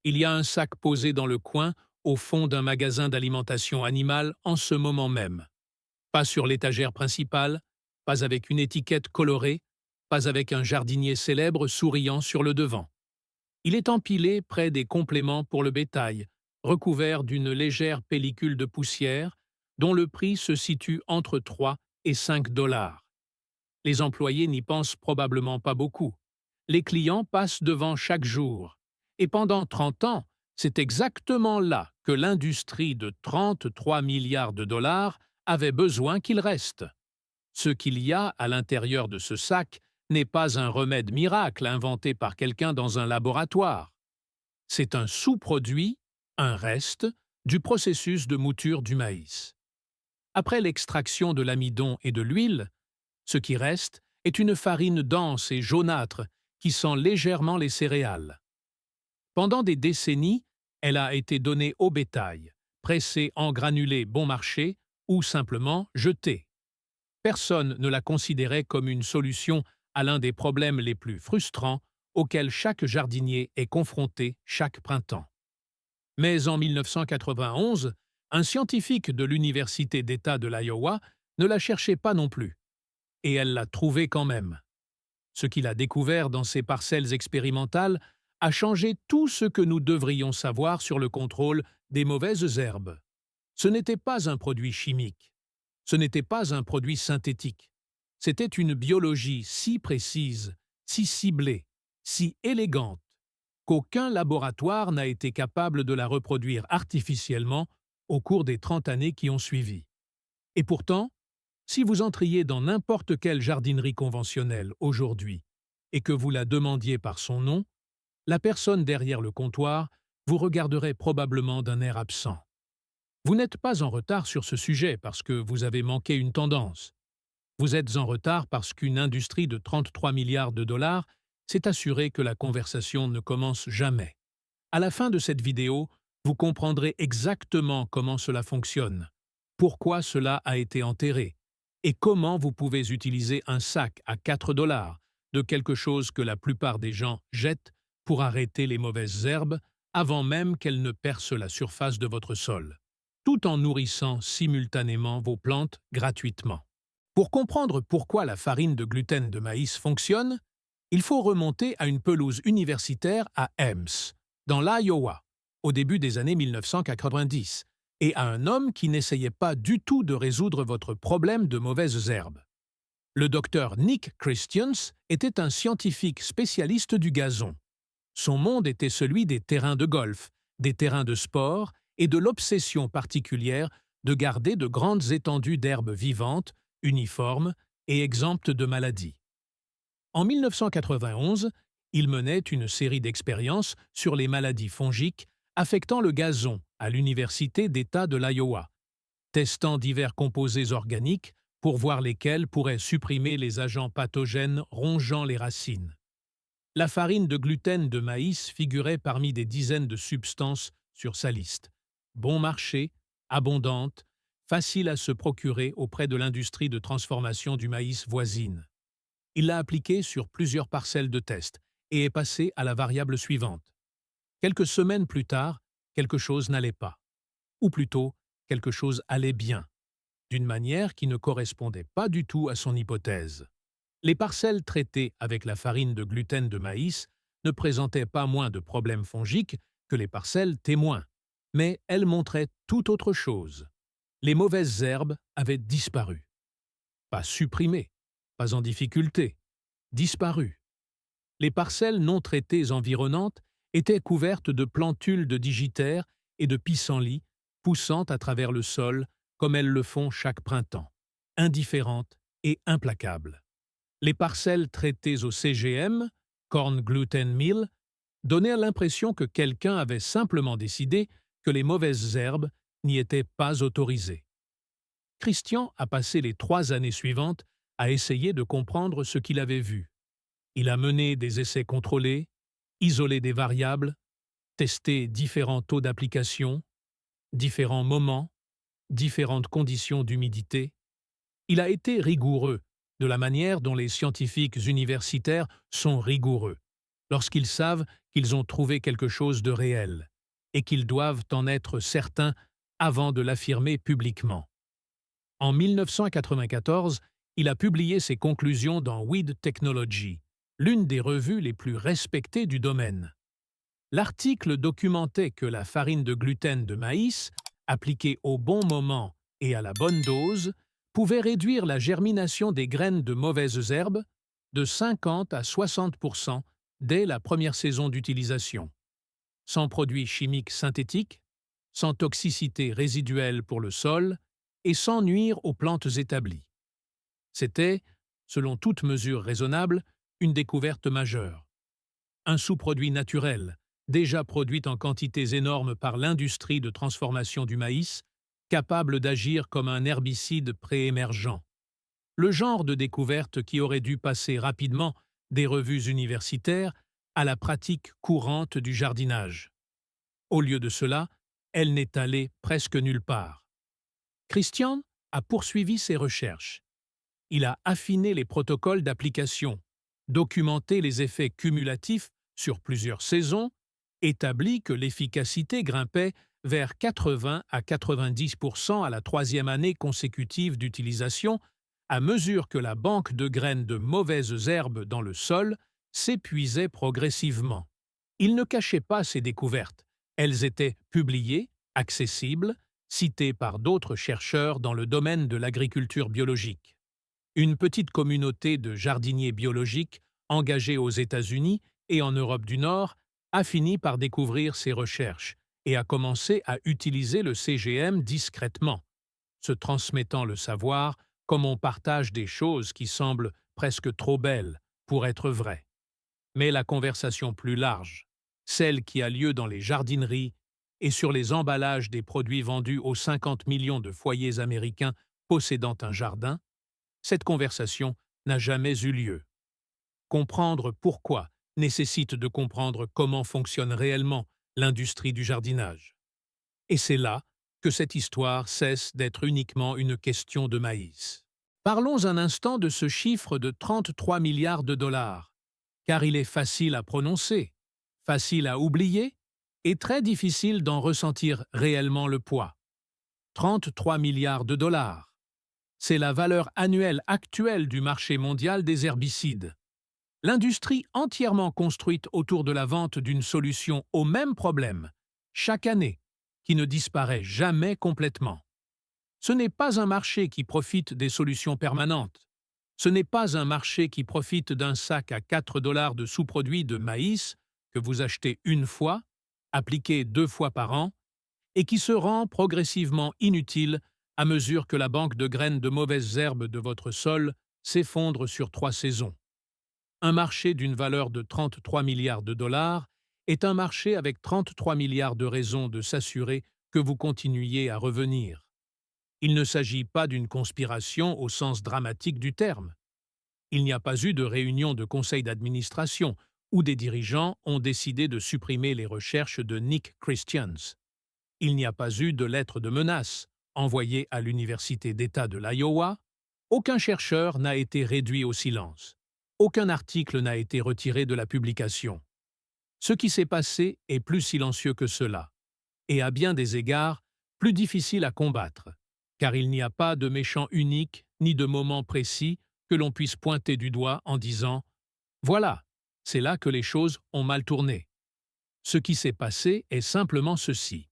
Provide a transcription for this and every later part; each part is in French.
Il y a un sac posé dans le coin, au fond d'un magasin d'alimentation animale en ce moment même. Pas sur l'étagère principale, pas avec une étiquette colorée, pas avec un jardinier célèbre souriant sur le devant. Il est empilé près des compléments pour le bétail, recouvert d'une légère pellicule de poussière, dont le prix se situe entre 3 et 5 dollars. Les employés n'y pensent probablement pas beaucoup. Les clients passent devant chaque jour. Et pendant 30 ans, c'est exactement là que l'industrie de 33 milliards de dollars avait besoin qu'il reste. Ce qu'il y a à l'intérieur de ce sac n'est pas un remède miracle inventé par quelqu'un dans un laboratoire. C'est un sous-produit, un reste, du processus de mouture du maïs. Après l'extraction de l'amidon et de l'huile, ce qui reste est une farine dense et jaunâtre qui sent légèrement les céréales. Pendant des décennies, elle a été donnée au bétail, pressée en granulés bon marché ou simplement jetée. Personne ne la considérait comme une solution à l'un des problèmes les plus frustrants auxquels chaque jardinier est confronté chaque printemps. Mais en 1991, un scientifique de l'Université d'État de l'Iowa ne la cherchait pas non plus. Et elle l'a trouvée quand même. Ce qu'il a découvert dans ses parcelles expérimentales a changé tout ce que nous devrions savoir sur le contrôle des mauvaises herbes. Ce n'était pas un produit chimique. Ce n'était pas un produit synthétique. C'était une biologie si précise, si ciblée, si élégante, qu'aucun laboratoire n'a été capable de la reproduire artificiellement au cours des 30 années qui ont suivi. Et pourtant, si vous entriez dans n'importe quelle jardinerie conventionnelle aujourd'hui et que vous la demandiez par son nom, la personne derrière le comptoir vous regarderait probablement d'un air absent. Vous n'êtes pas en retard sur ce sujet parce que vous avez manqué une tendance. Vous êtes en retard parce qu'une industrie de 33 milliards de dollars s'est assurée que la conversation ne commence jamais. À la fin de cette vidéo, vous comprendrez exactement comment cela fonctionne, pourquoi cela a été enterré, et comment vous pouvez utiliser un sac à 4 dollars de quelque chose que la plupart des gens jettent pour arrêter les mauvaises herbes avant même qu'elles ne percent la surface de votre sol, tout en nourrissant simultanément vos plantes gratuitement. Pour comprendre pourquoi la farine de gluten de maïs fonctionne, il faut remonter à une pelouse universitaire à Ames, dans l'Iowa, au début des années 1990, et à un homme qui n'essayait pas du tout de résoudre votre problème de mauvaises herbes. Le docteur Nick Christians était un scientifique spécialiste du gazon. Son monde était celui des terrains de golf, des terrains de sport et de l'obsession particulière de garder de grandes étendues d'herbes vivantes, uniformes et exemptes de maladies. En 1991, il menait une série d'expériences sur les maladies fongiques affectant le gazon à l'Université d'État de l'Iowa, testant divers composés organiques pour voir lesquels pourraient supprimer les agents pathogènes rongeant les racines. La farine de gluten de maïs figurait parmi des dizaines de substances sur sa liste. Bon marché, abondante, facile à se procurer auprès de l'industrie de transformation du maïs voisine. Il l'a appliquée sur plusieurs parcelles de test et est passé à la variable suivante. Quelques semaines plus tard, quelque chose n'allait pas. Ou plutôt, quelque chose allait bien, d'une manière qui ne correspondait pas du tout à son hypothèse. Les parcelles traitées avec la farine de gluten de maïs ne présentaient pas moins de problèmes fongiques que les parcelles témoins, mais elles montraient tout autre chose. Les mauvaises herbes avaient disparu. Pas supprimées, pas en difficulté, disparues. Les parcelles non traitées environnantes étaient couvertes de plantules de digitaires et de pissenlits poussant à travers le sol comme elles le font chaque printemps, indifférentes et implacables. Les parcelles traitées au CGM, Corn Gluten Mill, donnaient l'impression que quelqu'un avait simplement décidé que les mauvaises herbes n'y étaient pas autorisées. Christian a passé les 3 années suivantes à essayer de comprendre ce qu'il avait vu. Il a mené des essais contrôlés, isolé des variables, testé différents taux d'application, différents moments, différentes conditions d'humidité. Il a été rigoureux, de la manière dont les scientifiques universitaires sont rigoureux. lorsqu'ils savent qu'ils ont trouvé quelque chose de réel et qu'ils doivent en être certains avant de l'affirmer publiquement. En 1994, il a publié ses conclusions dans Weed Technology, l'une des revues les plus respectées du domaine. L'article documentait que la farine de gluten de maïs, appliquée au bon moment et à la bonne dose, pouvait réduire la germination des graines de mauvaises herbes de 50 à 60% dès la première saison d'utilisation, sans produits chimiques synthétiques, sans toxicité résiduelle pour le sol et sans nuire aux plantes établies. C'était, selon toute mesure raisonnable, une découverte majeure. Un sous-produit naturel, déjà produit en quantités énormes par l'industrie de transformation du maïs, capable d'agir comme un herbicide préémergent. Le genre de découverte qui aurait dû passer rapidement des revues universitaires à la pratique courante du jardinage. Au lieu de cela, elle n'est allée presque nulle part. Christian a poursuivi ses recherches. Il a affiné les protocoles d'application, documenté les effets cumulatifs sur plusieurs saisons, établi que l'efficacité grimpait vers 80 à 90% à la troisième année consécutive d'utilisation, à mesure que la banque de graines de mauvaises herbes dans le sol s'épuisait progressivement. Il ne cachait pas ses découvertes. Elles étaient publiées, accessibles, citées par d'autres chercheurs dans le domaine de l'agriculture biologique. Une petite communauté de jardiniers biologiques engagés aux États-Unis et en Europe du Nord a fini par découvrir ces recherches et a commencé à utiliser le CGM discrètement, se transmettant le savoir comme on partage des choses qui semblent presque trop belles pour être vraies. Mais la conversation plus large, celle qui a lieu dans les jardineries et sur les emballages des produits vendus aux 50 millions de foyers américains possédant un jardin, cette conversation n'a jamais eu lieu. Comprendre pourquoi nécessite de comprendre comment fonctionne réellement l'industrie du jardinage. Et c'est là que cette histoire cesse d'être uniquement une question de maïs. Parlons un instant de ce chiffre de 33 milliards de dollars, car il est facile à prononcer, facile à oublier et très difficile d'en ressentir réellement le poids. 33 milliards de dollars. C'est la valeur annuelle actuelle du marché mondial des herbicides. L'industrie entièrement construite autour de la vente d'une solution au même problème, chaque année, qui ne disparaît jamais complètement. Ce n'est pas un marché qui profite des solutions permanentes. Ce n'est pas un marché qui profite d'un sac à 4 dollars de sous-produits de maïs que vous achetez une fois, appliqué 2 fois par an, et qui se rend progressivement inutile à mesure que la banque de graines de mauvaises herbes de votre sol s'effondre sur 3 saisons. Un marché d'une valeur de 33 milliards de dollars est un marché avec 33 milliards de raisons de s'assurer que vous continuiez à revenir. Il ne s'agit pas d'une conspiration au sens dramatique du terme. Il n'y a pas eu de réunion de conseil d'administration où des dirigeants ont décidé de supprimer les recherches de Nick Christians. Il n'y a pas eu de lettre de menace envoyée à l'Université d'État de l'Iowa. Aucun chercheur n'a été réduit au silence. Aucun article n'a été retiré de la publication. Ce qui s'est passé est plus silencieux que cela, et à bien des égards, plus difficile à combattre, car il n'y a pas de méchant unique ni de moment précis que l'on puisse pointer du doigt en disant « Voilà, c'est là que les choses ont mal tourné ». Ce qui s'est passé est simplement ceci.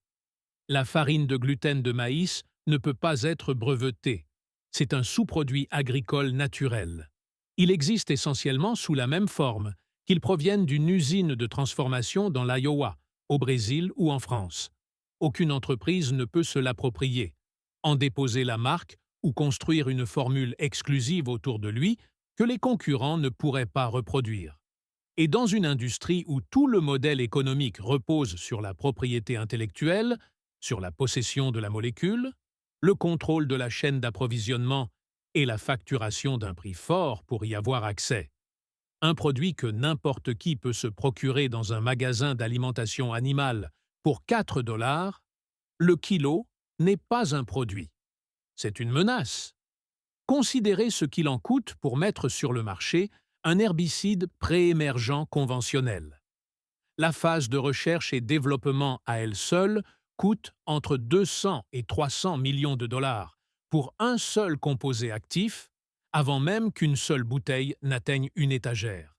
La farine de gluten de maïs ne peut pas être brevetée. C'est un sous-produit agricole naturel. Il existe essentiellement sous la même forme, qu'il provienne d'une usine de transformation dans l'Iowa, au Brésil ou en France. Aucune entreprise ne peut se l'approprier, en déposer la marque ou construire une formule exclusive autour de lui que les concurrents ne pourraient pas reproduire. Et dans une industrie où tout le modèle économique repose sur la propriété intellectuelle, sur la possession de la molécule, le contrôle de la chaîne d'approvisionnement et la facturation d'un prix fort pour y avoir accès. Un produit que n'importe qui peut se procurer dans un magasin d'alimentation animale pour 4 dollars, le kilo n'est pas un produit. C'est une menace. Considérez ce qu'il en coûte pour mettre sur le marché un herbicide préémergent conventionnel. La phase de recherche et développement à elle seule coûte entre 200 et 300 millions de dollars pour un seul composé actif, avant même qu'une seule bouteille n'atteigne une étagère.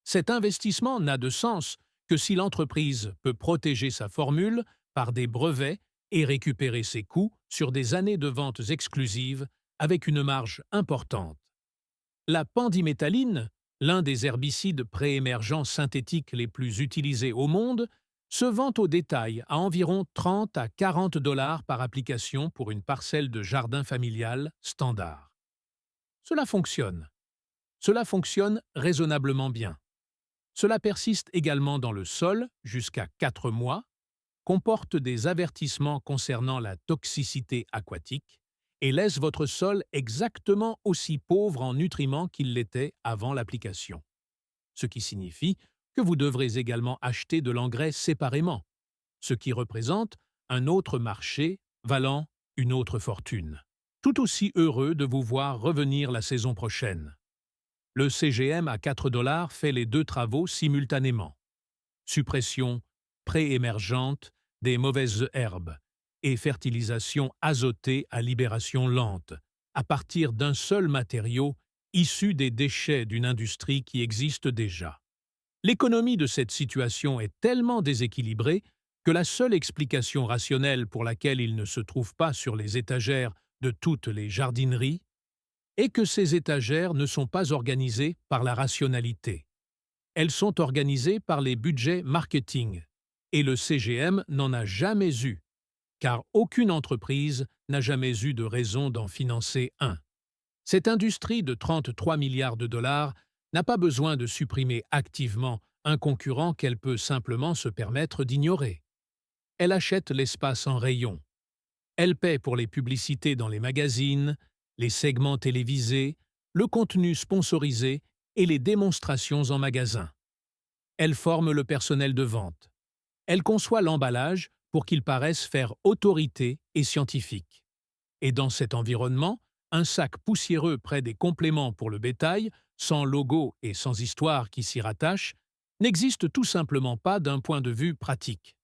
Cet investissement n'a de sens que si l'entreprise peut protéger sa formule par des brevets et récupérer ses coûts sur des années de ventes exclusives avec une marge importante. La pendiméthaline, l'un des herbicides préémergents synthétiques les plus utilisés au monde, se vend au détail à environ 30 à 40 dollars par application pour une parcelle de jardin familial standard. Cela fonctionne. Cela fonctionne raisonnablement bien. Cela persiste également dans le sol jusqu'à 4 mois, comporte des avertissements concernant la toxicité aquatique et laisse votre sol exactement aussi pauvre en nutriments qu'il l'était avant l'application. Ce qui signifie que vous devrez également acheter de l'engrais séparément, ce qui représente un autre marché valant une autre fortune. Tout aussi heureux de vous voir revenir la saison prochaine. Le CGM à 4 dollars fait les deux travaux simultanément. Suppression préémergente des mauvaises herbes et fertilisation azotée à libération lente, à partir d'un seul matériau issu des déchets d'une industrie qui existe déjà. L'économie de cette situation est tellement déséquilibrée que la seule explication rationnelle pour laquelle il ne se trouve pas sur les étagères de toutes les jardineries est que ces étagères ne sont pas organisées par la rationalité. Elles sont organisées par les budgets marketing, et le CGM n'en a jamais eu, car aucune entreprise n'a jamais eu de raison d'en financer un. Cette industrie de 33 milliards de dollars n'a pas besoin de supprimer activement un concurrent qu'elle peut simplement se permettre d'ignorer. Elle achète l'espace en rayon. Elle paie pour les publicités dans les magazines, les segments télévisés, le contenu sponsorisé et les démonstrations en magasin. Elle forme le personnel de vente. Elle conçoit l'emballage pour qu'il paraisse faire autorité et scientifique. Et dans cet environnement, un sac poussiéreux près des compléments pour le bétail, sans logo et sans histoire qui s'y rattache, n'existe tout simplement pas d'un point de vue pratique.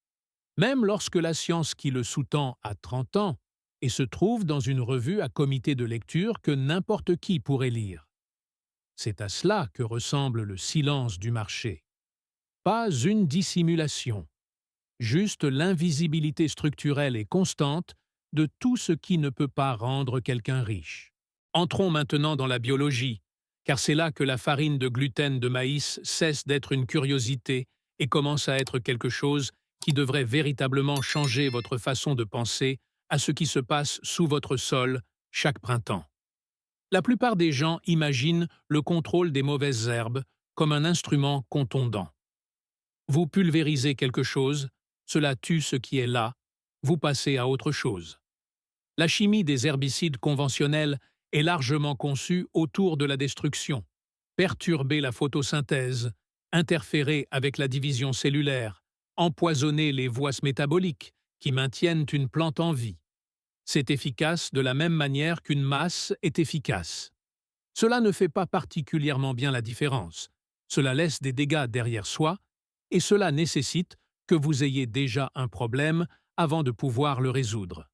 Même lorsque la science qui le sous-tend a 30 ans et se trouve dans une revue à comité de lecture que n'importe qui pourrait lire. C'est à cela que ressemble le silence du marché. Pas une dissimulation, juste l'invisibilité structurelle et constante de tout ce qui ne peut pas rendre quelqu'un riche. Entrons maintenant dans la biologie, car c'est là que la farine de gluten de maïs cesse d'être une curiosité et commence à être quelque chose qui devrait véritablement changer votre façon de penser à ce qui se passe sous votre sol chaque printemps. La plupart des gens imaginent le contrôle des mauvaises herbes comme un instrument contondant. Vous pulvérisez quelque chose, cela tue ce qui est là, vous passez à autre chose. La chimie des herbicides conventionnels est largement conçue autour de la destruction, perturber la photosynthèse, interférer avec la division cellulaire, empoisonner les voies métaboliques qui maintiennent une plante en vie. C'est efficace de la même manière qu'une masse est efficace. Cela ne fait pas particulièrement bien la différence. Cela laisse des dégâts derrière soi et cela nécessite que vous ayez déjà un problème avant de pouvoir le résoudre.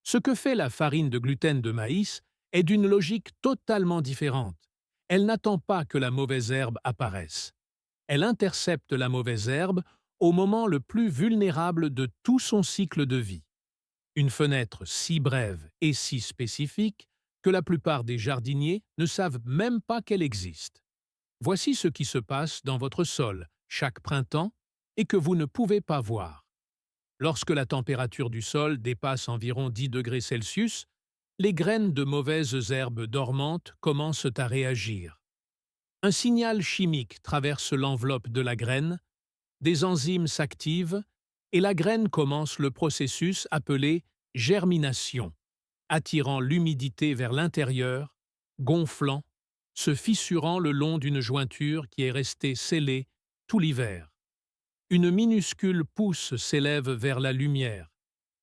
Ce que fait la farine de gluten de maïs est d'une logique totalement différente. Elle n'attend pas que la mauvaise herbe apparaisse. Elle intercepte la mauvaise herbe au moment le plus vulnérable de tout son cycle de vie. Une fenêtre si brève et si spécifique que la plupart des jardiniers ne savent même pas qu'elle existe. Voici ce qui se passe dans votre sol chaque printemps et que vous ne pouvez pas voir. Lorsque la température du sol dépasse environ 10 degrés Celsius, les graines de mauvaises herbes dormantes commencent à réagir. Un signal chimique traverse l'enveloppe de la graine, des enzymes s'activent et la graine commence le processus appelé germination, attirant l'humidité vers l'intérieur, gonflant, se fissurant le long d'une jointure qui est restée scellée tout l'hiver. Une minuscule pousse s'élève vers la lumière,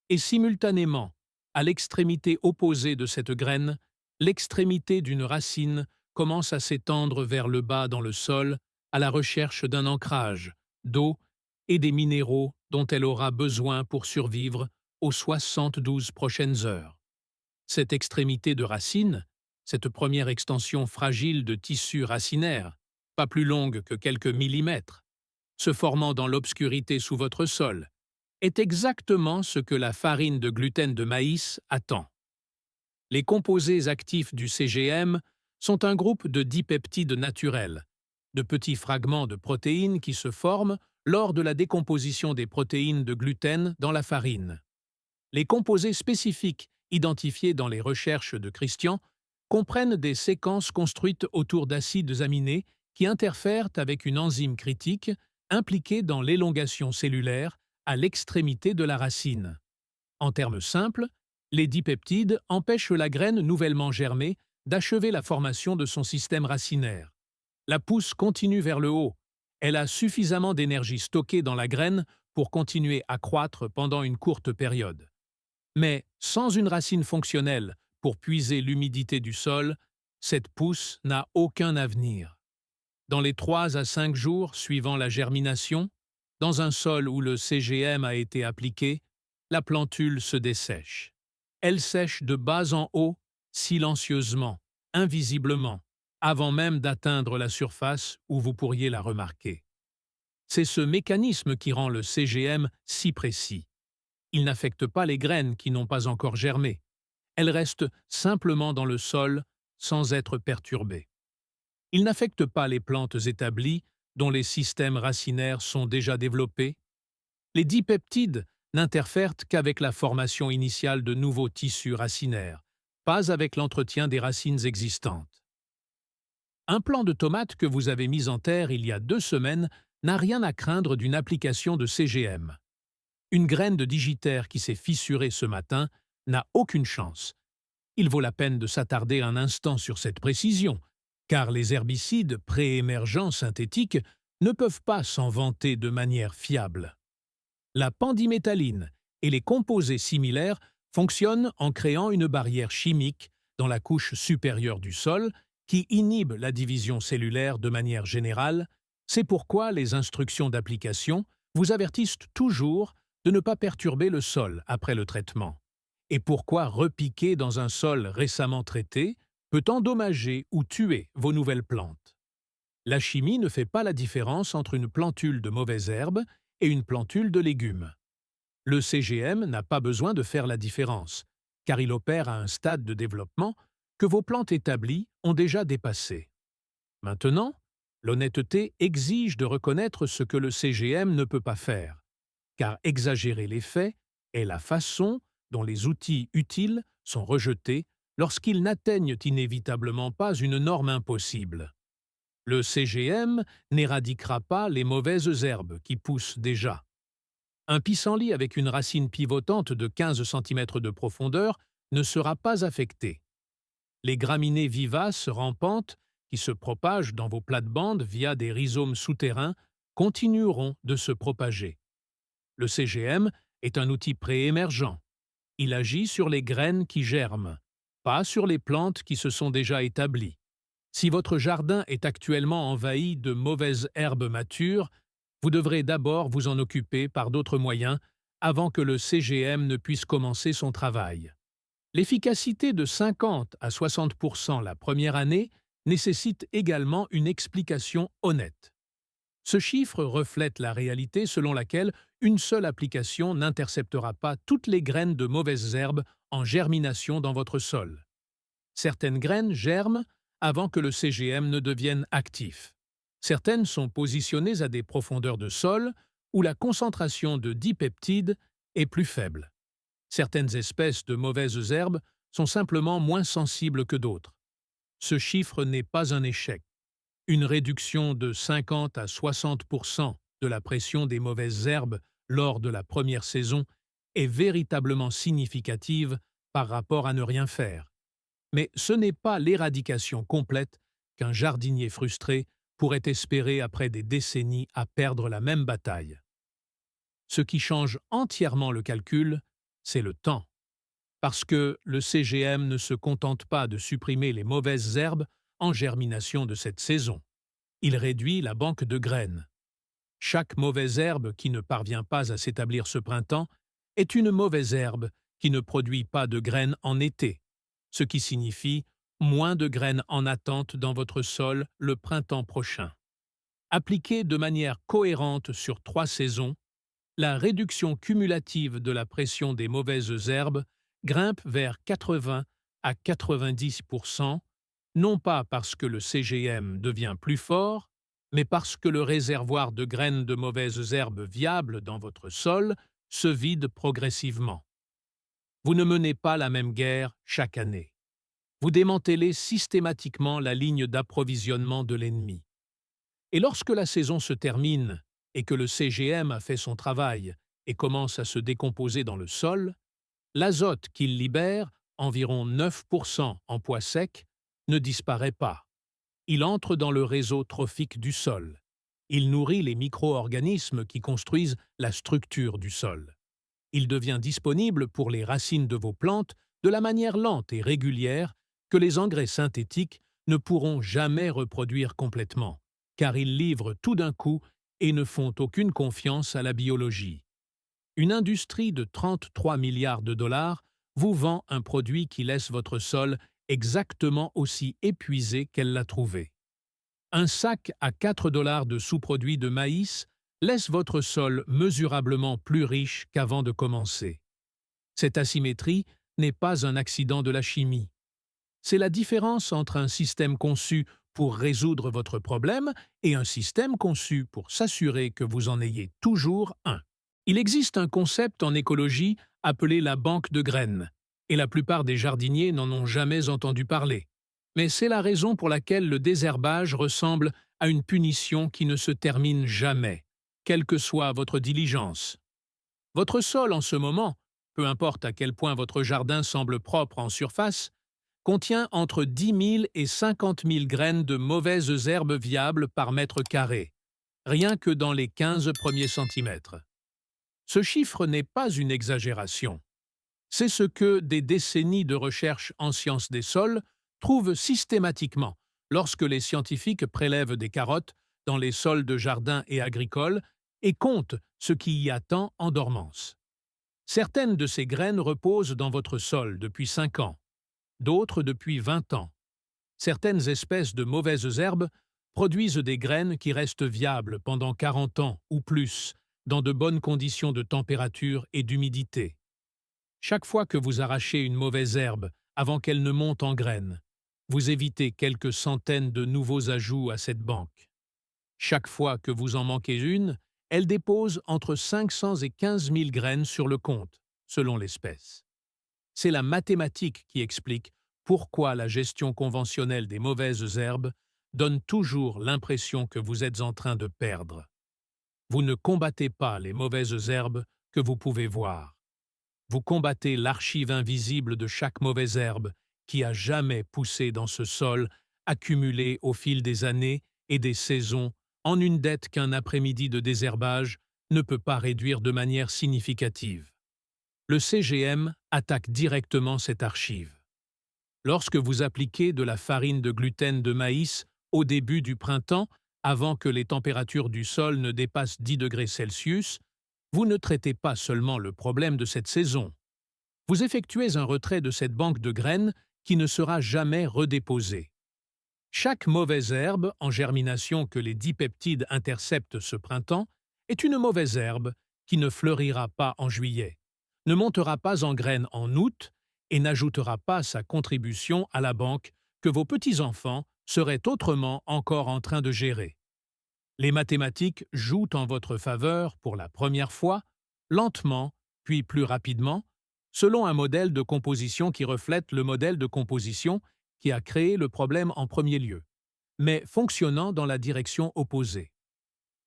et simultanément, à l'extrémité opposée de cette graine, l'extrémité d'une racine commence à s'étendre vers le bas dans le sol à la recherche d'un ancrage, d'eau et des minéraux dont elle aura besoin pour survivre aux 72 prochaines heures. Cette extrémité de racine, cette première extension fragile de tissu racinaire, pas plus longue que quelques millimètres, se formant dans l'obscurité sous votre sol, est exactement ce que la farine de gluten de maïs attend. Les composés actifs du CGM sont un groupe de dipeptides naturels, de petits fragments de protéines qui se forment lors de la décomposition des protéines de gluten dans la farine. Les composés spécifiques identifiés dans les recherches de Christian comprennent des séquences construites autour d'acides aminés qui interfèrent avec une enzyme critique impliquée dans l'élongation cellulaire à l'extrémité de la racine. En termes simples, les dipeptides empêchent la graine nouvellement germée d'achever la formation de son système racinaire. La pousse continue vers le haut. Elle a suffisamment d'énergie stockée dans la graine pour continuer à croître pendant une courte période. Mais sans une racine fonctionnelle pour puiser l'humidité du sol, cette pousse n'a aucun avenir. Dans les 3 à 5 jours suivant la germination, dans un sol où le CGM a été appliqué, la plantule se dessèche. Elle sèche de bas en haut, silencieusement, invisiblement, avant même d'atteindre la surface où vous pourriez la remarquer. C'est ce mécanisme qui rend le CGM si précis. Il n'affecte pas les graines qui n'ont pas encore germé. Elles restent simplement dans le sol sans être perturbées. Il n'affecte pas les plantes établies dont les systèmes racinaires sont déjà développés. Les dipeptides n'interfèrent qu'avec la formation initiale de nouveaux tissus racinaires, pas avec l'entretien des racines existantes. Un plant de tomate que vous avez mis en terre il y a 2 semaines n'a rien à craindre d'une application de CGM. Une graine de digitaire qui s'est fissurée ce matin n'a aucune chance. Il vaut la peine de s'attarder un instant sur cette précision, car les herbicides préémergents synthétiques ne peuvent pas s'en vanter de manière fiable. La pendimétalline et les composés similaires fonctionnent en créant une barrière chimique dans la couche supérieure du sol qui inhibe la division cellulaire de manière générale. C'est pourquoi les instructions d'application vous avertissent toujours de ne pas perturber le sol après le traitement, et pourquoi repiquer dans un sol récemment traité peut endommager ou tuer vos nouvelles plantes. La chimie ne fait pas la différence entre une plantule de mauvaises herbes et une plantule de légumes. Le CGM n'a pas besoin de faire la différence, car il opère à un stade de développement que vos plantes établies ont déjà dépassé. Maintenant, l'honnêteté exige de reconnaître ce que le CGM ne peut pas faire, car exagérer les faits est la façon dont les outils utiles sont rejetés lorsqu'ils n'atteignent inévitablement pas une norme impossible. Le CGM n'éradiquera pas les mauvaises herbes qui poussent déjà. Un pissenlit avec une racine pivotante de 15 cm de profondeur ne sera pas affecté. Les graminées vivaces rampantes qui se propagent dans vos plates-bandes via des rhizomes souterrains continueront de se propager. Le CGM est un outil préémergent. Il agit sur les graines qui germent, pas sur les plantes qui se sont déjà établies. Si votre jardin est actuellement envahi de mauvaises herbes matures, vous devrez d'abord vous en occuper par d'autres moyens avant que le CGM ne puisse commencer son travail. L'efficacité de 50 à 60% la première année nécessite également une explication honnête. Ce chiffre reflète la réalité selon laquelle une seule application n'interceptera pas toutes les graines de mauvaises herbes en germination dans votre sol. Certaines graines germent avant que le CGM ne devienne actif. Certaines sont positionnées à des profondeurs de sol où la concentration de dipeptides est plus faible. Certaines espèces de mauvaises herbes sont simplement moins sensibles que d'autres. Ce chiffre n'est pas un échec. Une réduction de 50 à 60% de la pression des mauvaises herbes lors de la première saison est véritablement significative par rapport à ne rien faire. Mais ce n'est pas l'éradication complète qu'un jardinier frustré pourrait espérer après des décennies à perdre la même bataille. Ce qui change entièrement le calcul, c'est le temps. Parce que le CGM ne se contente pas de supprimer les mauvaises herbes en germination de cette saison. Il réduit la banque de graines. Chaque mauvaise herbe qui ne parvient pas à s'établir ce printemps est une mauvaise herbe qui ne produit pas de graines en été, ce qui signifie moins de graines en attente dans votre sol le printemps prochain. Appliquée de manière cohérente sur 3 saisons, la réduction cumulative de la pression des mauvaises herbes grimpe vers 80 à 90%, non pas parce que le CGM devient plus fort, mais parce que le réservoir de graines de mauvaises herbes viables dans votre sol se vide progressivement. Vous ne menez pas la même guerre chaque année. Vous démantelez systématiquement la ligne d'approvisionnement de l'ennemi. Et lorsque la saison se termine et que le CGM a fait son travail et commence à se décomposer dans le sol, l'azote qu'il libère, environ 9% en poids sec, ne disparaît pas. Il entre dans le réseau trophique du sol. Il nourrit les micro-organismes qui construisent la structure du sol. Il devient disponible pour les racines de vos plantes de la manière lente et régulière que les engrais synthétiques ne pourront jamais reproduire complètement, car ils livrent tout d'un coup et ne font aucune confiance à la biologie. Une industrie de 33 milliards de dollars vous vend un produit qui laisse votre sol exactement aussi épuisé qu'elle l'a trouvé. Un sac à 4 dollars de sous-produits de maïs laisse votre sol mesurablement plus riche qu'avant de commencer. Cette asymétrie n'est pas un accident de la chimie. C'est la différence entre un système conçu pour résoudre votre problème et un système conçu pour s'assurer que vous en ayez toujours un. Il existe un concept en écologie appelé la banque de graines, et la plupart des jardiniers n'en ont jamais entendu parler. Mais c'est la raison pour laquelle le désherbage ressemble à une punition qui ne se termine jamais, quelle que soit votre diligence. Votre sol en ce moment, peu importe à quel point votre jardin semble propre en surface, contient entre 10 000 et 50 000 graines de mauvaises herbes viables par mètre carré, rien que dans les 15 premiers centimètres. Ce chiffre n'est pas une exagération. C'est ce que des décennies de recherche en sciences des sols trouvent systématiquement lorsque les scientifiques prélèvent des carottes dans les sols de jardins et agricoles et comptent ce qui y attend en dormance. Certaines de ces graines reposent dans votre sol depuis 5 ans, d'autres depuis 20 ans. Certaines espèces de mauvaises herbes produisent des graines qui restent viables pendant 40 ans ou plus, dans de bonnes conditions de température et d'humidité. Chaque fois que vous arrachez une mauvaise herbe avant qu'elle ne monte en graines, vous évitez quelques centaines de nouveaux ajouts à cette banque. Chaque fois que vous en manquez une, elle dépose entre 500 et 15 000 graines sur le compte, selon l'espèce. C'est la mathématique qui explique pourquoi la gestion conventionnelle des mauvaises herbes donne toujours l'impression que vous êtes en train de perdre. Vous ne combattez pas les mauvaises herbes que vous pouvez voir. Vous combattez l'archive invisible de chaque mauvaise herbe qui a jamais poussé dans ce sol, accumulé au fil des années et des saisons en une dette qu'un après-midi de désherbage ne peut pas réduire de manière significative. Le CGM attaque directement cette archive. Lorsque vous appliquez de la farine de gluten de maïs au début du printemps, avant que les températures du sol ne dépassent 10 degrés Celsius, vous ne traitez pas seulement le problème de cette saison. Vous effectuez un retrait de cette banque de graines qui ne sera jamais redéposée. Chaque mauvaise herbe en germination que les dipeptides interceptent ce printemps est une mauvaise herbe qui ne fleurira pas en juillet, ne montera pas en graines en août et n'ajoutera pas sa contribution à la banque que vos petits-enfants seraient autrement encore en train de gérer. Les mathématiques jouent en votre faveur pour la première fois, lentement, puis plus rapidement, selon un modèle de composition qui reflète le modèle de composition qui a créé le problème en premier lieu, mais fonctionnant dans la direction opposée.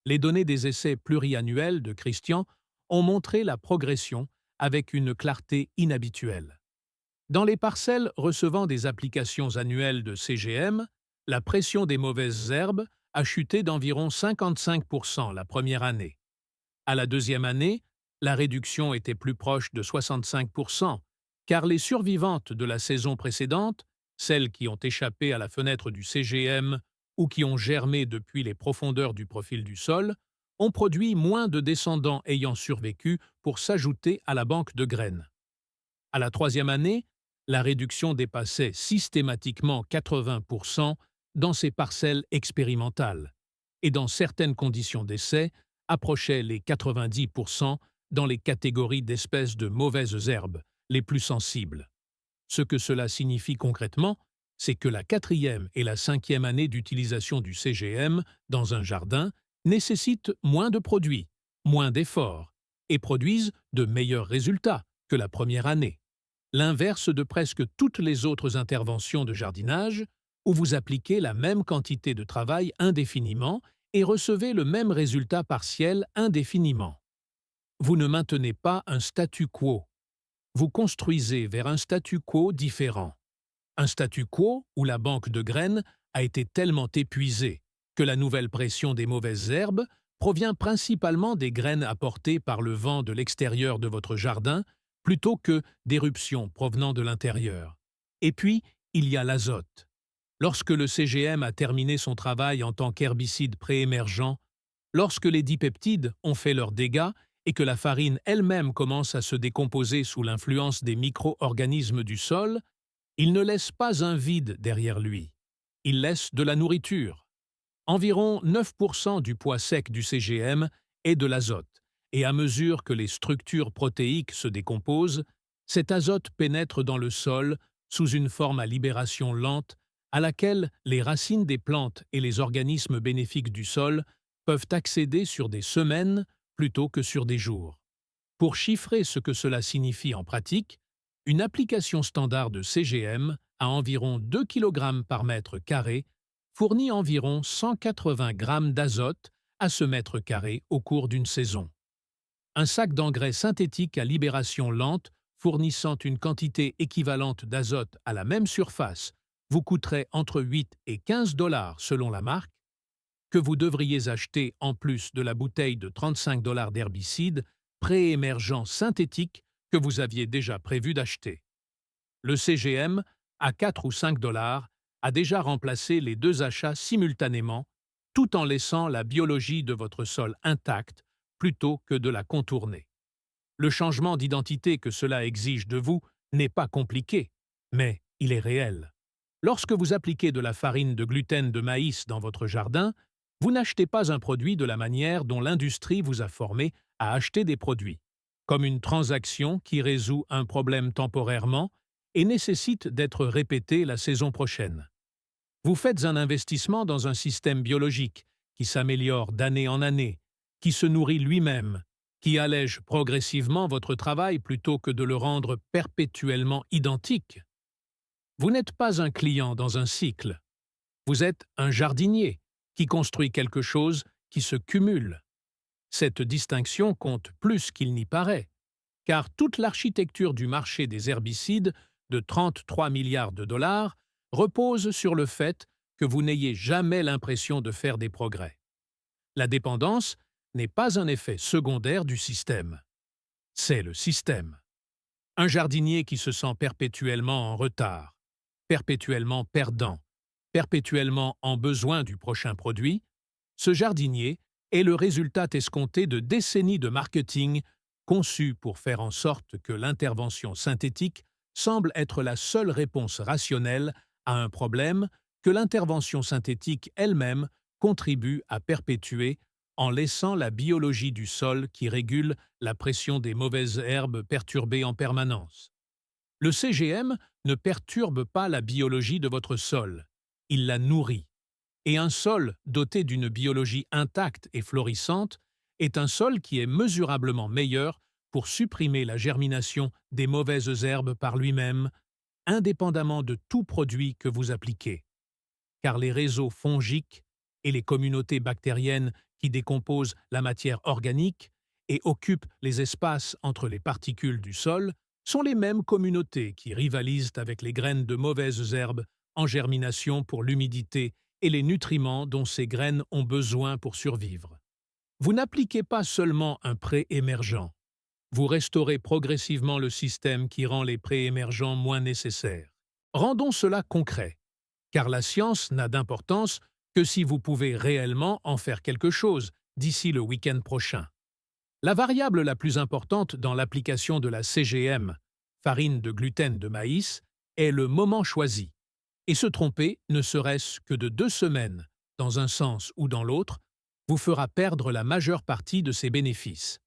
Les données des essais pluriannuels de Christian ont montré la progression avec une clarté inhabituelle. Dans les parcelles recevant des applications annuelles de CGM, la pression des mauvaises herbes a chuté d'environ 55% la première année. À la deuxième année, la réduction était plus proche de 65%, car les survivantes de la saison précédente celles qui ont échappé à la fenêtre du CGM ou qui ont germé depuis les profondeurs du profil du sol, ont produit moins de descendants ayant survécu pour s'ajouter à la banque de graines. À la troisième année, la réduction dépassait systématiquement 80% dans ces parcelles expérimentales et dans certaines conditions d'essai approchait les 90% dans les catégories d'espèces de mauvaises herbes les plus sensibles. Ce que cela signifie concrètement, c'est que la quatrième et la cinquième année d'utilisation du CGM dans un jardin nécessitent moins de produits, moins d'efforts, et produisent de meilleurs résultats que la première année. L'inverse de presque toutes les autres interventions de jardinage, où vous appliquez la même quantité de travail indéfiniment et recevez le même résultat partiel indéfiniment. Vous ne maintenez pas un statu quo. Vous construisez vers un statu quo différent. Un statu quo où la banque de graines a été tellement épuisée que la nouvelle pression des mauvaises herbes provient principalement des graines apportées par le vent de l'extérieur de votre jardin plutôt que d'éruptions provenant de l'intérieur. Et puis, il y a l'azote. Lorsque le CGM a terminé son travail en tant qu'herbicide préémergent, lorsque les dipeptides ont fait leurs dégâts et que la farine elle-même commence à se décomposer sous l'influence des micro-organismes du sol, il ne laisse pas un vide derrière lui. Il laisse de la nourriture. Environ 9% du poids sec du CGM est de l'azote, et à mesure que les structures protéiques se décomposent, cet azote pénètre dans le sol sous une forme à libération lente à laquelle les racines des plantes et les organismes bénéfiques du sol peuvent accéder sur des semaines plutôt que sur des jours. Pour chiffrer ce que cela signifie en pratique, une application standard de CGM à environ 2 kg par mètre carré fournit environ 180 g d'azote à ce mètre carré au cours d'une saison. Un sac d'engrais synthétique à libération lente fournissant une quantité équivalente d'azote à la même surface vous coûterait entre 8 et 15 $ selon la marque, que vous devriez acheter en plus de la bouteille de 35 $ d'herbicide préémergent synthétique que vous aviez déjà prévu d'acheter. Le CGM, à 4 ou 5 $ a déjà remplacé les deux achats simultanément, tout en laissant la biologie de votre sol intacte plutôt que de la contourner. Le changement d'identité que cela exige de vous n'est pas compliqué, mais il est réel. Lorsque vous appliquez de la farine de gluten de maïs dans votre jardin, vous n'achetez pas un produit de la manière dont l'industrie vous a formé à acheter des produits, comme une transaction qui résout un problème temporairement et nécessite d'être répétée la saison prochaine. Vous faites un investissement dans un système biologique qui s'améliore d'année en année, qui se nourrit lui-même, qui allège progressivement votre travail plutôt que de le rendre perpétuellement identique. Vous n'êtes pas un client dans un cycle. Vous êtes un jardinier qui construit quelque chose qui se cumule. Cette distinction compte plus qu'il n'y paraît, car toute l'architecture du marché des herbicides de 33 milliards de dollars repose sur le fait que vous n'ayez jamais l'impression de faire des progrès. La dépendance n'est pas un effet secondaire du système. C'est le système. Un jardinier qui se sent perpétuellement en retard, perpétuellement perdant, perpétuellement en besoin du prochain produit, ce jardinier est le résultat escompté de décennies de marketing conçues pour faire en sorte que l'intervention synthétique semble être la seule réponse rationnelle à un problème que l'intervention synthétique elle-même contribue à perpétuer en laissant la biologie du sol qui régule la pression des mauvaises herbes perturbée en permanence. Le CGM ne perturbe pas la biologie de votre sol, il la nourrit. Et un sol doté d'une biologie intacte et florissante est un sol qui est mesurablement meilleur pour supprimer la germination des mauvaises herbes par lui-même, indépendamment de tout produit que vous appliquez. Car les réseaux fongiques et les communautés bactériennes qui décomposent la matière organique et occupent les espaces entre les particules du sol sont les mêmes communautés qui rivalisent avec les graines de mauvaises herbes en germination pour l'humidité et les nutriments dont ces graines ont besoin pour survivre. Vous n'appliquez pas seulement un pré-émergent, vous restaurez progressivement le système qui rend les pré-émergents moins nécessaires. Rendons cela concret, car la science n'a d'importance que si vous pouvez réellement en faire quelque chose d'ici le week-end prochain. La variable la plus importante dans l'application de la CGM, farine de gluten de maïs, est le moment choisi. Et se tromper, ne serait-ce que de 2 semaines, dans un sens ou dans l'autre, vous fera perdre la majeure partie de ses bénéfices.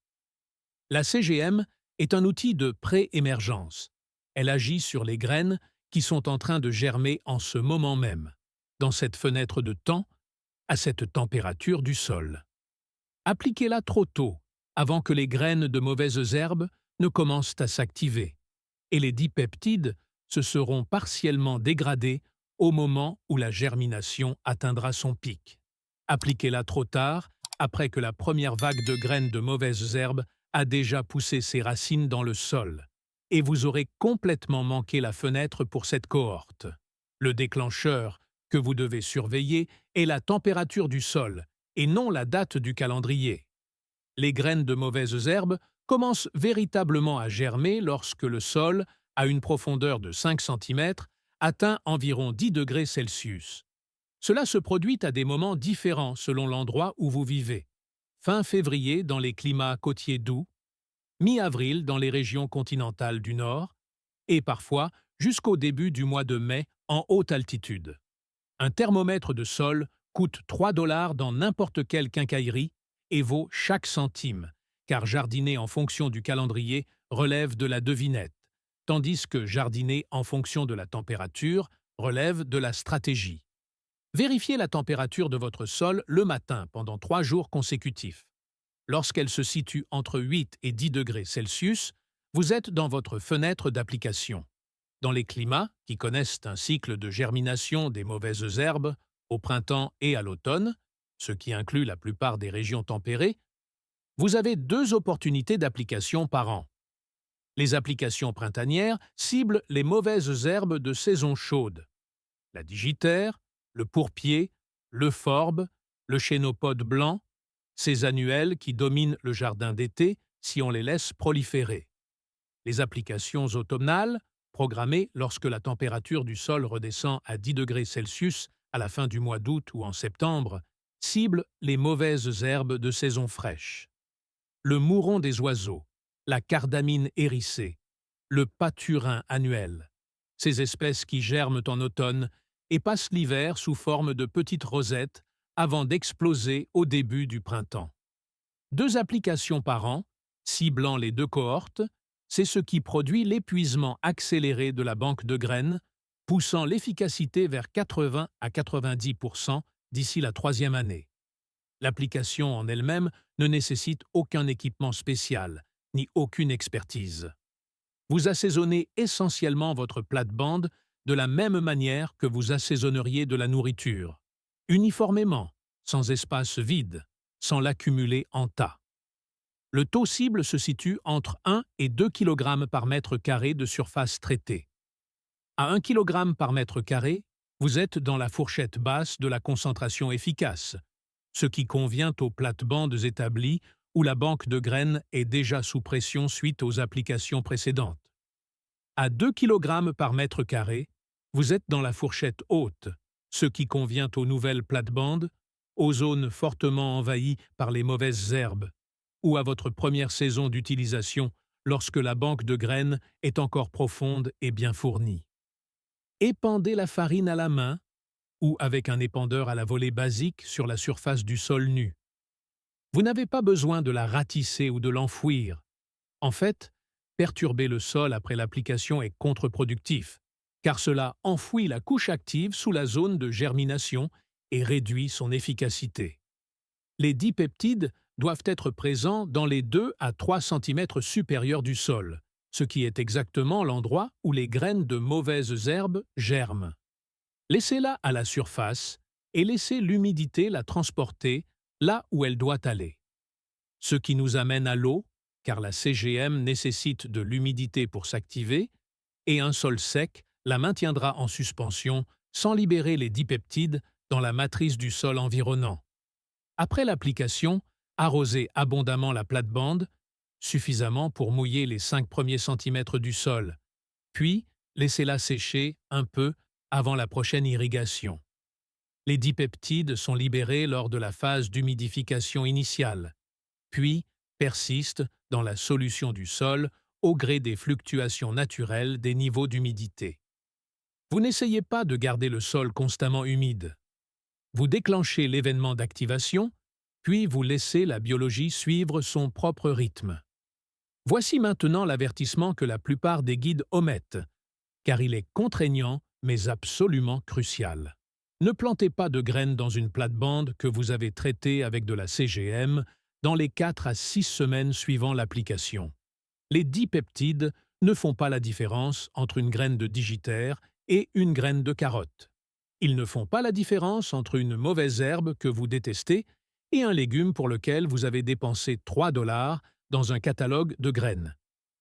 La CGM est un outil de pré-émergence. Elle agit sur les graines qui sont en train de germer en ce moment même, dans cette fenêtre de temps, à cette température du sol. Appliquez-la trop tôt, avant que les graines de mauvaises herbes ne commencent à s'activer, et les dipeptides se seront partiellement dégradés au moment où la germination atteindra son pic. Appliquez-la trop tard, après que la première vague de graines de mauvaises herbes a déjà poussé ses racines dans le sol, et vous aurez complètement manqué la fenêtre pour cette cohorte. Le déclencheur que vous devez surveiller est la température du sol, et non la date du calendrier. Les graines de mauvaises herbes commencent véritablement à germer lorsque le sol, à une profondeur de 5 cm, atteint environ 10 degrés Celsius. Cela se produit à des moments différents selon l'endroit où vous vivez. Fin février dans les climats côtiers doux, mi-avril dans les régions continentales du Nord, et parfois jusqu'au début du mois de mai en haute altitude. Un thermomètre de sol coûte 3 $ dans n'importe quelle quincaillerie et vaut chaque centime, car jardiner en fonction du calendrier relève de la devinette, tandis que jardiner en fonction de la température relève de la stratégie. Vérifiez la température de votre sol le matin pendant 3 jours consécutifs. Lorsqu'elle se situe entre 8 et 10 degrés Celsius, vous êtes dans votre fenêtre d'application. Dans les climats, qui connaissent un cycle de germination des mauvaises herbes, au printemps et à l'automne, ce qui inclut la plupart des régions tempérées, vous avez 2 opportunités d'application par an. Les applications printanières ciblent les mauvaises herbes de saison chaude. La digitaire, le pourpier, le forbe, le chénopode blanc, ces annuelles qui dominent le jardin d'été si on les laisse proliférer. Les applications automnales, programmées lorsque la température du sol redescend à 10 degrés Celsius à la fin du mois d'août ou en septembre, ciblent les mauvaises herbes de saison fraîche. Le mouron des oiseaux, la cardamine hérissée, le paturin annuel, ces espèces qui germent en automne et passent l'hiver sous forme de petites rosettes avant d'exploser au début du printemps. 2 applications par an, ciblant les 2 cohortes, c'est ce qui produit l'épuisement accéléré de la banque de graines, poussant l'efficacité vers 80 à 90% d'ici la 3e année. L'application en elle-même ne nécessite aucun équipement spécial, ni aucune expertise. Vous assaisonnez essentiellement votre plate-bande de la même manière que vous assaisonneriez de la nourriture, uniformément, sans espace vide, sans l'accumuler en tas. Le taux cible se situe entre 1 et 2 kg par mètre carré de surface traitée. À 1 kg par mètre carré, vous êtes dans la fourchette basse de la concentration efficace, ce qui convient aux plates-bandes établies où la banque de graines est déjà sous pression suite aux applications précédentes. À 2 kg par mètre carré, vous êtes dans la fourchette haute, ce qui convient aux nouvelles plates-bandes, aux zones fortement envahies par les mauvaises herbes, ou à votre première saison d'utilisation lorsque la banque de graines est encore profonde et bien fournie. Épandez la farine à la main ou avec un épandeur à la volée basique sur la surface du sol nu. Vous n'avez pas besoin de la ratisser ou de l'enfouir. En fait, perturber le sol après l'application est contre-productif, car cela enfouit la couche active sous la zone de germination et réduit son efficacité. Les dipeptides doivent être présents dans les 2 à 3 cm supérieurs du sol, ce qui est exactement l'endroit où les graines de mauvaises herbes germent. Laissez-la à la surface et laissez l'humidité la transporter là où elle doit aller. Ce qui nous amène à l'eau, car la CGM nécessite de l'humidité pour s'activer, et un sol sec la maintiendra en suspension sans libérer les dipeptides dans la matrice du sol environnant. Après l'application, arrosez abondamment la plate-bande, suffisamment pour mouiller les 5 premiers centimètres du sol, puis Laissez-la sécher un peu avant la prochaine irrigation. Les dipeptides sont libérés lors de la phase d'humidification initiale, puis persistent dans la solution du sol au gré des fluctuations naturelles des niveaux d'humidité. Vous n'essayez pas de garder le sol constamment humide. Vous déclenchez l'événement d'activation, puis vous laissez la biologie suivre son propre rythme. Voici maintenant l'avertissement que la plupart des guides omettent, car il est contraignant mais absolument crucial. Ne plantez pas de graines dans une plate-bande que vous avez traitée avec de la CGM dans les 4 à 6 semaines suivant l'application. Les dipeptides ne font pas la différence entre une graine de digitaire et une graine de carotte. Ils ne font pas la différence entre une mauvaise herbe que vous détestez et un légume pour lequel vous avez dépensé 3 dollars dans un catalogue de graines.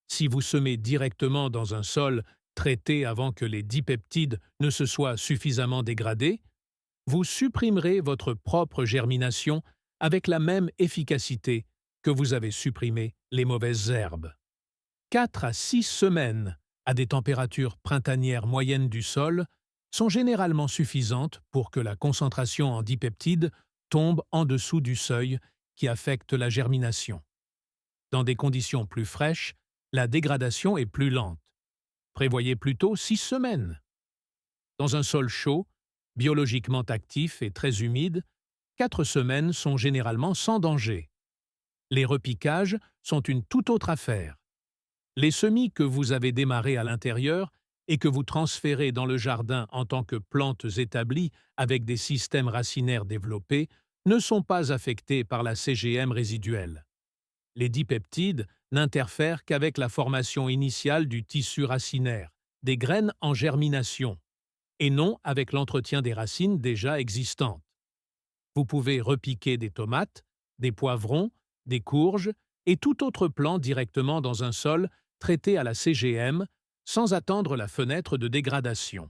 Si vous semez directement dans un sol traité avant que les dipeptides ne se soient suffisamment dégradés, vous supprimerez votre propre germination avec la même efficacité que vous avez supprimé les mauvaises herbes. 4 à 6 semaines à des températures printanières moyennes du sol sont généralement suffisantes pour que la concentration en dipeptides tombe en dessous du seuil qui affecte la germination. Dans des conditions plus fraîches, la dégradation est plus lente. Prévoyez plutôt 6 semaines. Dans un sol chaud, biologiquement actif et très humide, 4 semaines sont généralement sans danger. Les repiquages sont une toute autre affaire. Les semis que vous avez démarrés à l'intérieur et que vous transférez dans le jardin en tant que plantes établies avec des systèmes racinaires développés ne sont pas affectés par la CGM résiduelle. Les dipeptides n'interfèrent qu'avec la formation initiale du tissu racinaire, des graines en germination, et non avec l'entretien des racines déjà existantes. Vous pouvez repiquer des tomates, des poivrons, des courges et tout autre plant directement dans un sol traité à la CGM sans attendre la fenêtre de dégradation.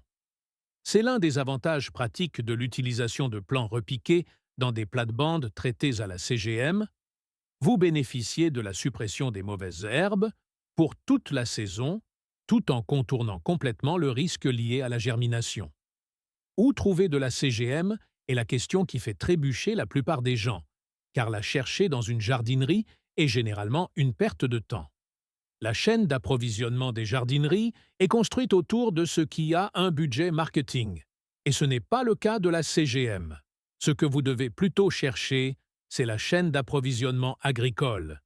C'est l'un des avantages pratiques de l'utilisation de plants repiqués dans des plates-bandes traitées à la CGM. Vous bénéficiez de la suppression des mauvaises herbes pour toute la saison, tout en contournant complètement le risque lié à la germination. Où trouver de la CGM est la question qui fait trébucher la plupart des gens, car la chercher dans une jardinerie est généralement une perte de temps. La chaîne d'approvisionnement des jardineries est construite autour de ce qui a un budget marketing, et ce n'est pas le cas de la CGM. Ce que vous devez plutôt chercher, c'est la chaîne d'approvisionnement agricole,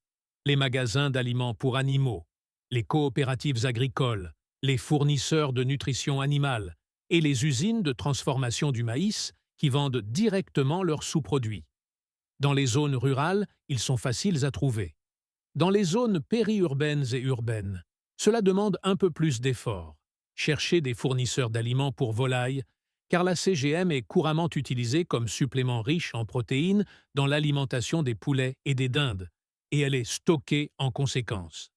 les magasins d'aliments pour animaux, les coopératives agricoles, les fournisseurs de nutrition animale et les usines de transformation du maïs qui vendent directement leurs sous-produits. Dans les zones rurales, ils sont faciles à trouver. Dans les zones périurbaines et urbaines, cela demande un peu plus d'efforts. Cherchez des fournisseurs d'aliments pour volailles, car la CGM est couramment utilisée comme supplément riche en protéines dans l'alimentation des poulets et des dindes, et elle est stockée en conséquence.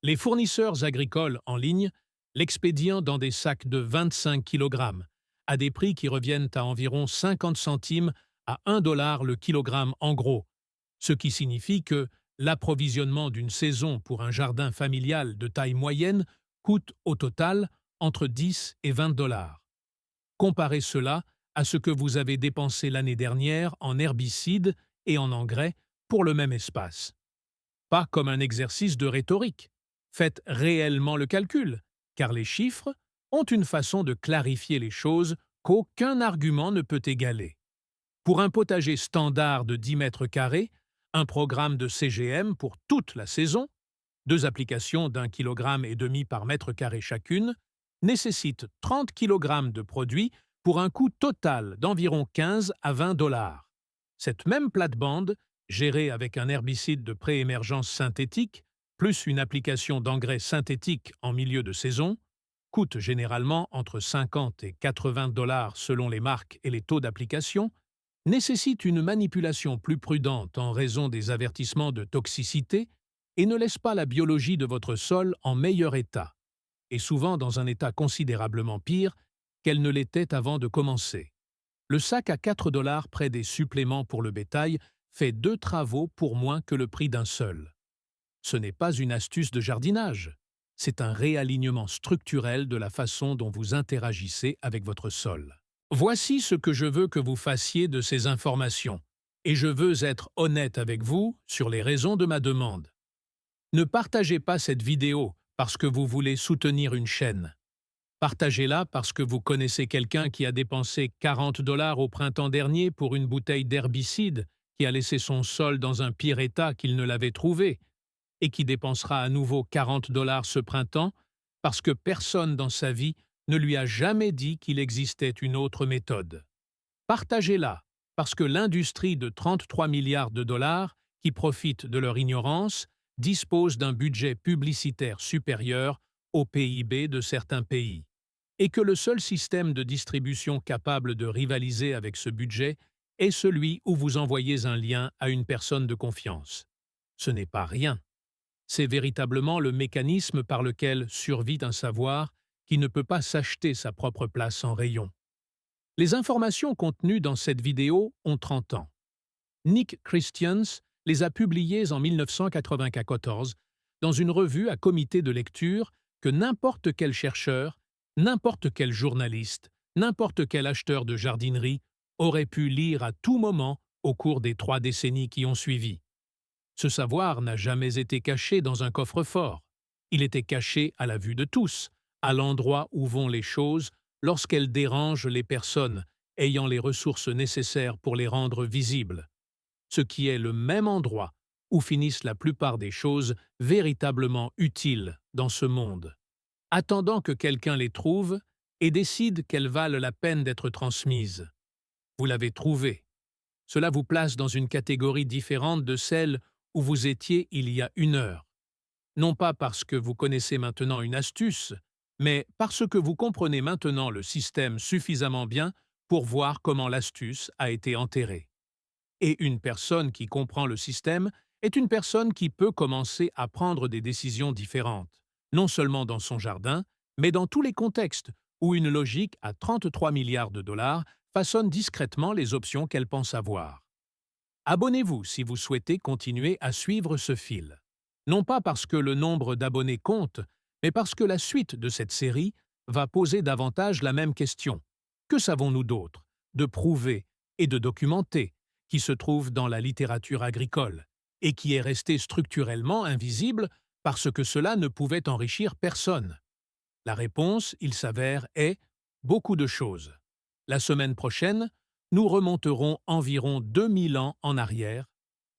Les fournisseurs agricoles en ligne l'expédient dans des sacs de 25 kg, à des prix qui reviennent à environ 50 centimes à 1 dollar le kilogramme en gros, ce qui signifie que l'approvisionnement d'une saison pour un jardin familial de taille moyenne coûte au total entre 10 et 20 dollars. Comparez cela à ce que vous avez dépensé l'année dernière en herbicides et en engrais pour le même espace. Pas comme un exercice de rhétorique. Faites réellement le calcul, car les chiffres ont une façon de clarifier les choses qu'aucun argument ne peut égaler. Pour un potager standard de 10 mètres carrés, un programme de CGM pour toute la saison, 2 applications d'1,5 kg par mètre carré chacune, nécessite 30 kg de produits pour un coût total d'environ 15 à 20 dollars. Cette même plate-bande, gérée avec un herbicide de préémergence synthétique, plus une application d'engrais synthétique en milieu de saison, coûte généralement entre 50 et 80 dollars selon les marques et les taux d'application, nécessite une manipulation plus prudente en raison des avertissements de toxicité et ne laisse pas la biologie de votre sol en meilleur état, et souvent dans un état considérablement pire qu'elle ne l'était avant de commencer. Le sac à 4 dollars près des suppléments pour le bétail fait 2 travaux pour moins que le prix d'un seul. Ce n'est pas une astuce de jardinage. c'est un réalignement structurel de la façon dont vous interagissez avec votre sol. Voici ce que je veux que vous fassiez de ces informations, et je veux être honnête avec vous sur les raisons de ma demande. Ne partagez pas cette vidéo parce que vous voulez soutenir une chaîne. Partagez-la parce que vous connaissez quelqu'un qui a dépensé 40 $ au printemps dernier pour une bouteille d'herbicide qui a laissé son sol dans un pire état qu'il ne l'avait trouvé, et qui dépensera à nouveau 40 $ ce printemps parce que personne dans sa vie ne lui a jamais dit qu'il existait une autre méthode. Partagez-la parce que l'industrie de 33 milliards de dollars, qui profite de leur ignorance, dispose d'un budget publicitaire supérieur au PIB de certains pays, et que le seul système de distribution capable de rivaliser avec ce budget est celui où vous envoyez un lien à une personne de confiance. Ce n'est pas rien. C'est véritablement le mécanisme par lequel survit un savoir qui ne peut pas s'acheter sa propre place en rayon. Les informations contenues dans cette vidéo ont 30 ans. Nick Christians les a publiées en 1994 dans une revue à comité de lecture que n'importe quel chercheur, n'importe quel journaliste, n'importe quel acheteur de jardinerie aurait pu lire à tout moment au cours des 3 décennies qui ont suivi. Ce savoir n'a jamais été caché dans un coffre-fort. Il était caché à la vue de tous, à l'endroit où vont les choses lorsqu'elles dérangent les personnes ayant les ressources nécessaires pour les rendre visibles, ce qui est le même endroit où finissent la plupart des choses véritablement utiles dans ce monde, attendant que quelqu'un les trouve et décide qu'elles valent la peine d'être transmises. Vous l'avez trouvé. Cela vous place dans une catégorie différente de celle où vous étiez il y a 1 heure. Non pas parce que vous connaissez maintenant une astuce, mais parce que vous comprenez maintenant le système suffisamment bien pour voir comment l'astuce a été enterrée. Et une personne qui comprend le système est une personne qui peut commencer à prendre des décisions différentes, non seulement dans son jardin, mais dans tous les contextes où une logique à 33 milliards de dollars façonne discrètement les options qu'elle pense avoir. Abonnez-vous si vous souhaitez continuer à suivre ce fil. Non pas parce que le nombre d'abonnés compte, mais parce que la suite de cette série va poser davantage la même question. Que savons-nous d'autre, de prouver et de documenter, qui se trouve dans la littérature agricole, et qui est resté structurellement invisible parce que cela ne pouvait enrichir personne? La réponse, il s'avère, est beaucoup de choses. La semaine prochaine, nous remonterons environ 2000 ans en arrière,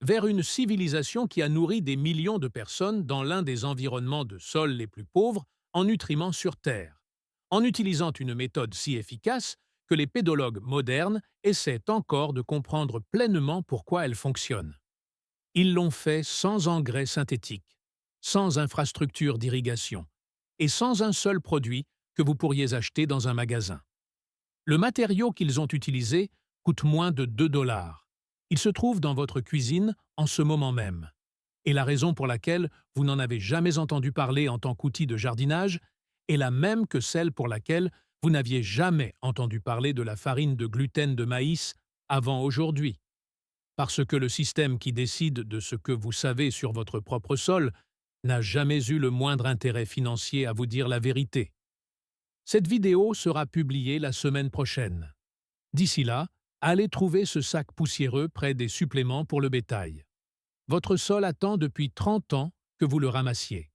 vers une civilisation qui a nourri des millions de personnes dans l'un des environnements de sol les plus pauvres en nutriments sur Terre, en utilisant une méthode si efficace que les pédologues modernes essaient encore de comprendre pleinement pourquoi elle fonctionne. Ils l'ont fait sans engrais synthétiques, sans infrastructure d'irrigation, et sans un seul produit que vous pourriez acheter dans un magasin. Le matériau qu'ils ont utilisé coûte moins de 2 $. Il se trouve dans votre cuisine en ce moment même. Et la raison pour laquelle vous n'en avez jamais entendu parler en tant qu'outil de jardinage est la même que celle pour laquelle vous n'aviez jamais entendu parler de la farine de gluten de maïs avant aujourd'hui. Parce que le système qui décide de ce que vous savez sur votre propre sol n'a jamais eu le moindre intérêt financier à vous dire la vérité. Cette vidéo sera publiée la semaine prochaine. D'ici là, allez trouver ce sac poussiéreux près des suppléments pour le bétail. Votre sol attend depuis 30 ans que vous le ramassiez.